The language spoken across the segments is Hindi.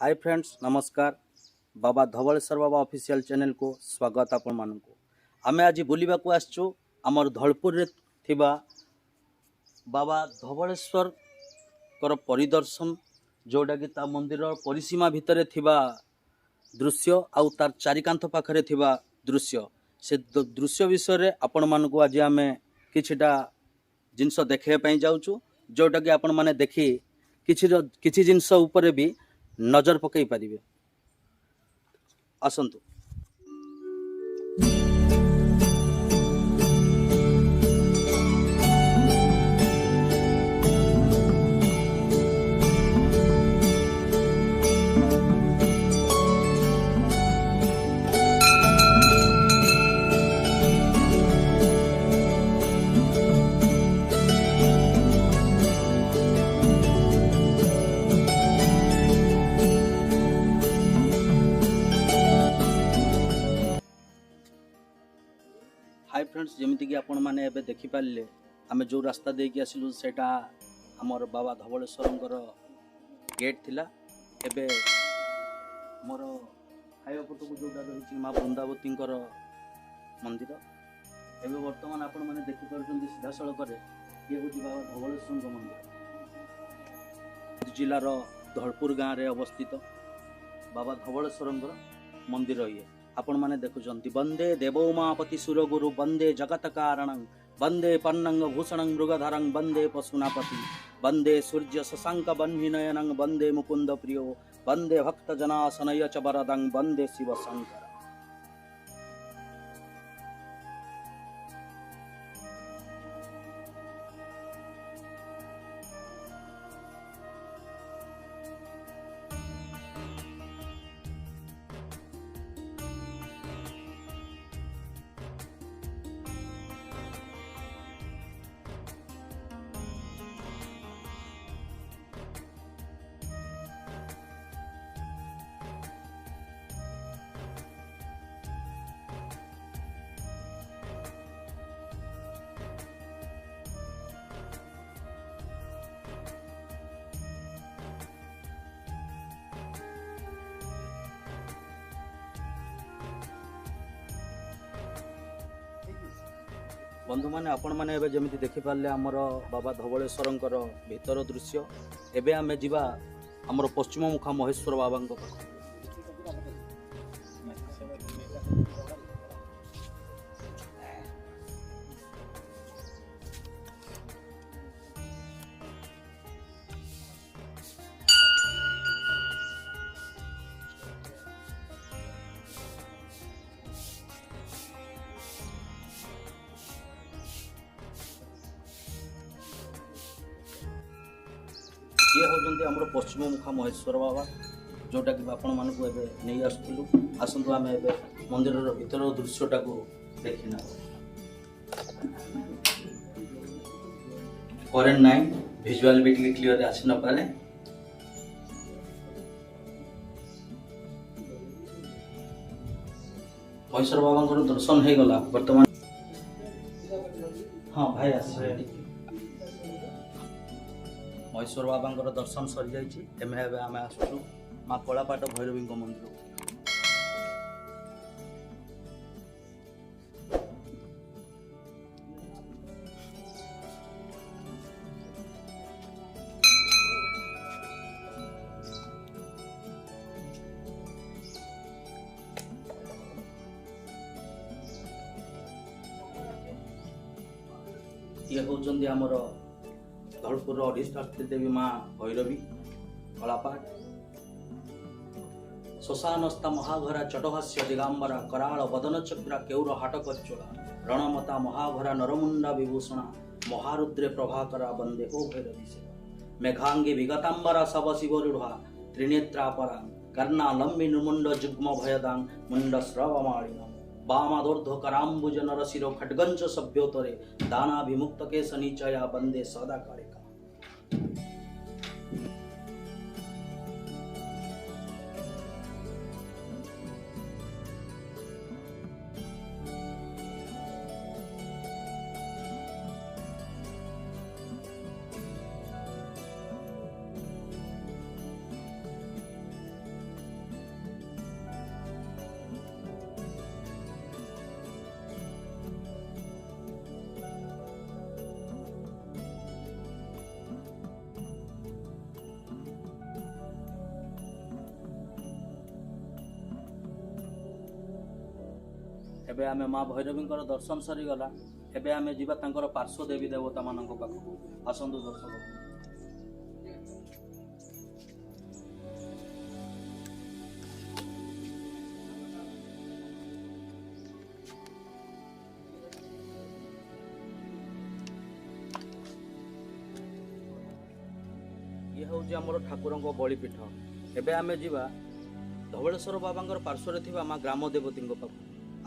हाय फ्रेंड्स नमस्कार। बाबा धवलेश्वर बाबा ऑफिशियल चैनल को स्वागत आपण मानक। आमे आज बुलिबा को आछू हमर धौलपुर रे थिबा बाबा धवलेश्वर कर परिदर्शन जोटा कि ता मंदिर परिसीमा भितरे थिबा दृश्य आउ तार चारिकांथ पाखरे थिबा दृश्य से दृश्य विषय रे आपण मानक आज आमे किछिटा जिनस देखिया पई जाउचू जोटा कि आपण माने देखि किछि जिनस ऊपर भी नजर पकई पारिबे। आसंतु। हाय फ्रेंड्स जमीती कि आपण माने एबे देखि पाले आमे जो रास्ता देकी आसिलु सेटा हमर बाबा धवलेश्वरंकर गेट थिला। एबे मोर हायो पटको जोटा रहिछि मां वृंदावतींकर मंदिर। एबे वर्तमान आपण माने देखि परछन्ती सीधा सड़क रे ये होछि बाबा धवलेश्वरंकर मंदिर। जिल्लार धौलपुर गाँव रे अवस्थित बाबा धवलेश्वरंकर मंदिर ये आपण माने देखुचंती। वंदे देवोमापति सुरगुरु वंदे जगत कारणं वंदे पन्नंग भूषणं मृगधरं वंदे पशुनापति वंदे सूर्य शशांक बह्निनयनं वंदे मुकुंद प्रियो वंदे भक्त जनासनय च वरदं वंदे शिव शंकर। बंधु माने आपण माने एबे जमिति देखि पाले हमर बाबा धवलेश्वरंकर भीतर दृश्य। एबे आमे जिबा हमर पश्चिम मुखा महेश्वर बाबांक पाख। ये होजंती हमर पश्चिम मुखा महेश्वर बाबा जोटा कि आपण मानक एबे नै आसुलु। आसंतु आमे एबे मंदिर रो भीतर दृश्यटा को देखिना। करेंट नाइन विजुअल भी क्लियर आसी न पाले। महेश्वर बाबा दर्शन हो गला वर्तमान। हाँ भाई आस महेश्वर बाबा दर्शन सरी जाइए। एमे आम आसुचु माँ कलापाट भैरवी मंदिर। ये होचंदी हमर धौलपुर अधिष्ठात्री देवी माँ भैरवी कलापाट। श्मशानस्था महाघरा चटहास्य दिगांबरा कराल बदन चक्रा केउर हाटकच्चोला रणमता महाभरा नरमुंडा विभूषणा महारुद्रे प्रभाकरा वंदे हो भैरवी सेवा। मेघांगी विगतांबरा सब शिवरूढ़ा त्रिनेत्रापरा कर्णा लंबी निर्मुंड जुग्म भयदां मुंड स्रवमालिनम वामादोर्ध कराम्बुज नरशिरो खड्गंच सभ्योतरे दाना विमुक्त के सनीचया वंदे सदा कालिका। एबे आमे माँ भैरवी दर्शन सरीगला एबे आमे जीवा तांकर पार्श्व देवी देवता मानक पाखु आसंतु दर्शक। ये हूँ आमर ठाकुर बलिपीठ। एबे आमे जीवा धवलेश्वर बाबा पार्श्व थिबा माँ ग्राम देवती पाखु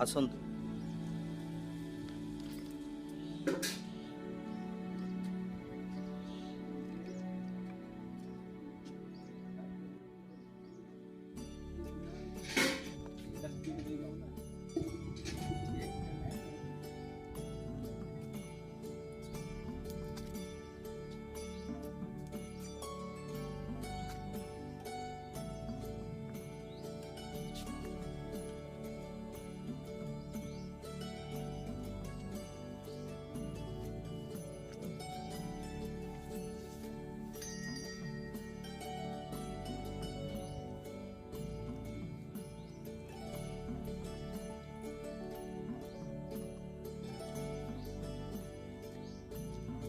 आसंतु।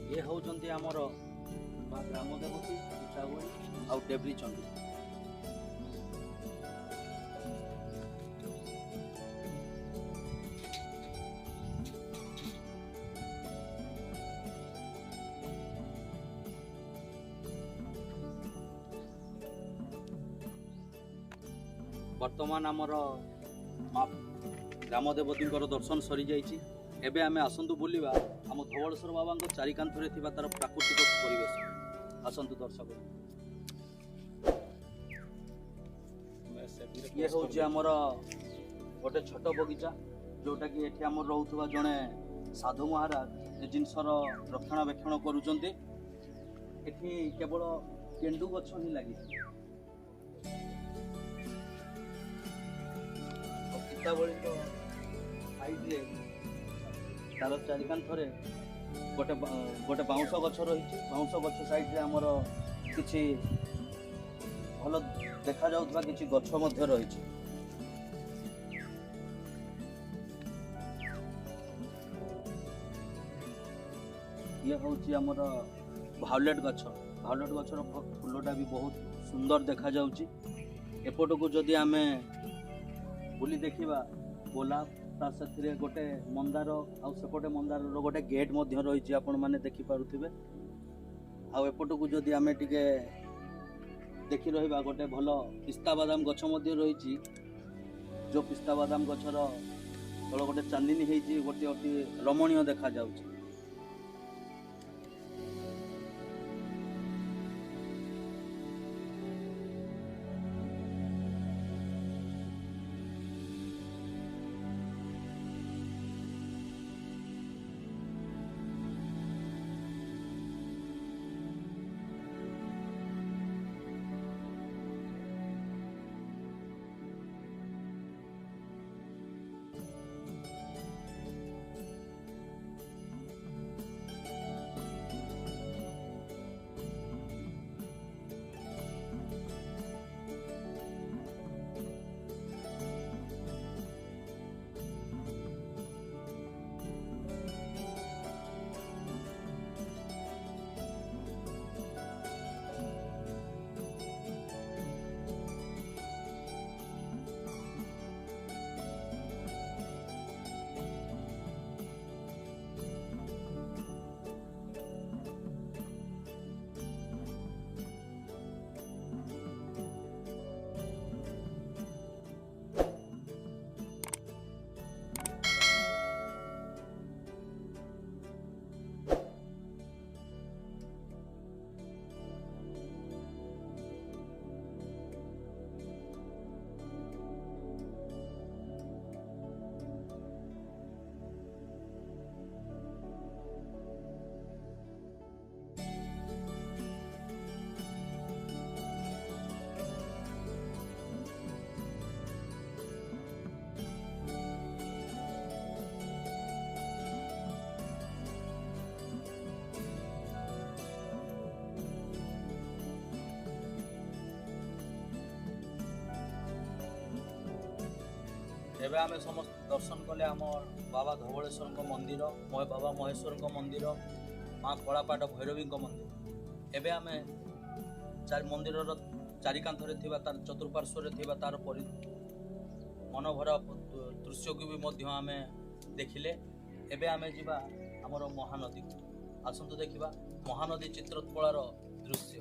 ये होउचंती हमर माँ ग्राम देवती चावड़ी आउ डेबरी चंडी। वर्तमान आमर माँ ग्राम देवती दर्शन सरी जाइए। एबे आमे आसंतु बुलिबा आम धवलेश्वर बाबा चारिकांथरे थिबा तार प्राकृतिक परिवेश आसंतु दर्शक। ये हूँ आमर गोटे छोट बगीचा जोटा कि एठी आमर रहउथबा जणे साधु महाराज ए जिनसर रक्षणाबेक्षण करूचंती। एठी केवल केंडू गछ ही लागि सीताबळी साइडले तार चारिकांथरे गोटे गोटे बाउंश गछ रही। बाउंश गछ साइड आमर किछि भल देखा जाउथबा किछि गछ मध्य रही। ये हूँ आमर भायोलेट गछ। भायोलेट गछर फूलटा भी बहुत सुंदर देखा जाउची। एपट को जदि आमे बुली देखिबा गोलाप ता साथी गोटे मंदार आउ सेपटे मंदार गोटे गेट मध्य रही आपण मैंने देखिपे। आउट को जदि आमे टिके देखि रहिबा गोटे भल पिस्ता बादाम गछ मध्य रही। जो पिस्ता बादाम गछर तल गोटे चांदिनी होती गोटे अति रमणीय देखा जाउची। एबे आमे समस्त दर्शन कले आमर बाबा धवलेश्वर मंदिर, बाबा महेश्वर मंदिर, माँ कलापाट भैरवी मंदिर। एबे आमे मंदिर चारिकांथरे थिबा तार चतुर्पार्श्वरे थिबा तार मनोभर दृश्य को भी मध्य आमे देखिले। एबे आमे जिबा हमर महानदी को आसंतु देखिबा महानदी चित्रकलार दृश्य।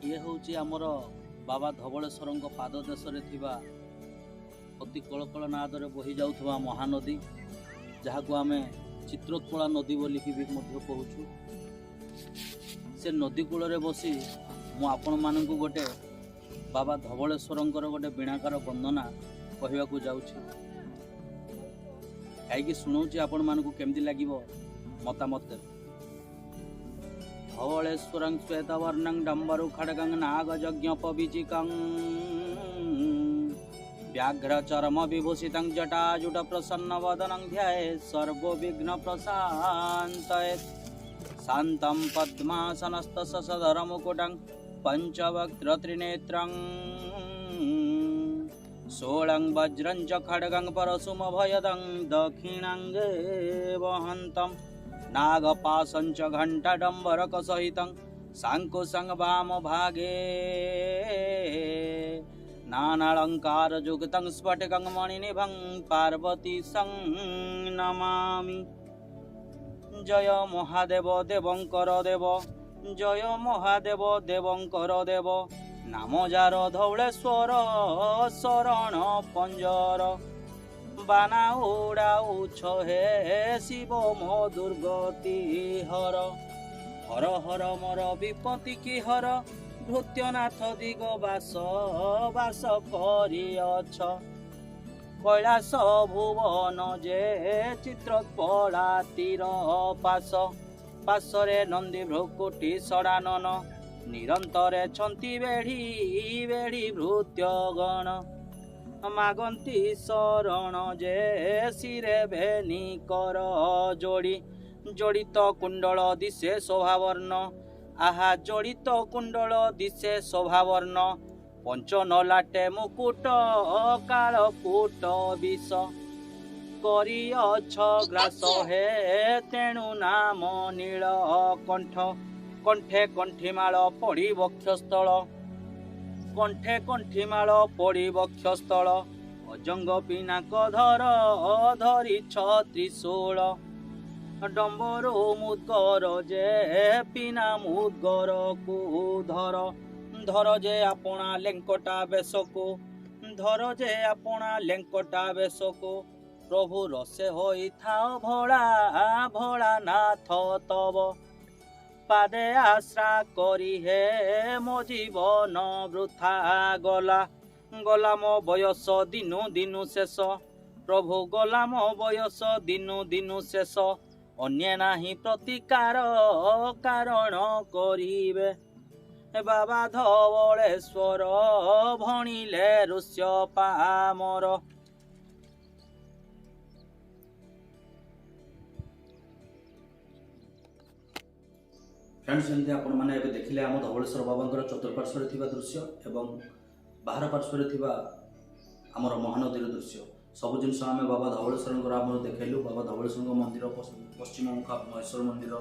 ये हूँ आमर बाबा धवलेश्वर पाददेश अति कलकल नादरे बही जाऊा महानदी, जहाँ को आम चित्रोत्पला नदी बोली भी कहूँ। से नदी कूल बसी मु आपण मानक गोटे बाबा धवलेश्वर गोटे बीणाकार वंदना कहवा जाऊँगी। कहीं शुणाऊँ आपण मानक केमती लगे मतामत। धवलेश्वरं श्वेतवर्णं डम्बरु खड्गं नागयज्ञोपवीचिकं व्याघ्रचर्म विभूषितं जटाजुट प्रसन्नवदनं ध्यायेत् सर्वविघ्नप्रशान्तये। शान्तं पद्मासनस्थसधरमुकुटं पञ्चवक्त्रत्रिनेत्रं शोलं वज्रं च खड्गं परशुमभयदं दक्षिणाङ्गे वहन्तं नागपाशंच घंटाडंबरक सहित सांकुशं वाम भागे नानालंकार युक्तं स्फटिकं मणिनिभं पार्वती नमामि। जय महादेव देवंकर देव, जय महादेव देवंकर देव, नाम जार धवलेश्वर शरण पंजर। बाना उड़ाउछ हे शिव मो दुर्गति हर, हर हर मोर विपत्ति की हर, भृत्यनाथ दिग बास बास करिअछ। कैलास भुवन जे चित्रकला तीर पास, पासरे नंदी भ्रुकुटी सड़ानन, निरंतरे छंती बेढ़ी बेढ़ी भृत्यगण। मागंती शरण जे शिरे भेनी कर जोड़ी, जड़ित कुंडल दिशे शोभावर्ण, आहा जड़ित कुंडल दिशे शोभावर्ण। पंच नलाटे मुकुट कालकूट विष, करिअछ ग्रास हे तेणु नाम नीलकंठ। कंठे कंठीमाल पड़ी वक्षस्थल, कंठे कंठीमाल पड़ी वक्षस्थल। अजंग पिनाक धर धरी त्रिशूल, डंबर मुद्गर जे पिना मुद्गर को धर। धर जे आपणा लेंकटा बेश को, धर जे आपणा लेंकटा बेश को। प्रभु रसे होई थाओ भोला भोला नाथ तब, पादे आश्रा करी हे मो जीवन वृथा गला। गला मो बयस दिनु दिनु शेष, प्रभु गला मो बयस दिनु दिनु शेष। अन्य नाही प्रतिकार कारण करिबे, बाबा धवलेश्वर भणिले ऋष्य पामर। फ्रेंड्स जमी आपण मैंने देखिले आम धवलेश्वर बाबा चतुर्पार्श्वर दृश्य एवं बाहर पार्श्वर आमर महानदी दृश्य सब जिन आम बाबा धवलेश्वर आम देखलु। बाबा धवलेश्वर मंदिर, पश्चिम मुखा महेश्वर मंदिर,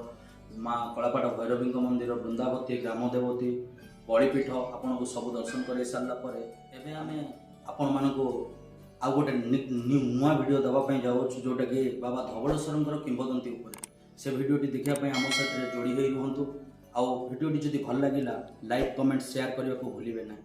माँ कलापाट भैरवी मंदिर, वृंदावती ग्रामदेवती बड़ीपीठ आपन को सब दर्शन कर सारापर एवं आम आपण मानक आ गोटे नुआ वीडियो देवाई जाऊँ जोटा कि बाबा धवलेश्वर किंवदंती उपरे। से वीडियोटी देखापी आम सहित जोड़ी हो रुहतु। आउ वीडियोटी जदि भल लगे लाइक कमेंट शेयर करने को भूलिए ना।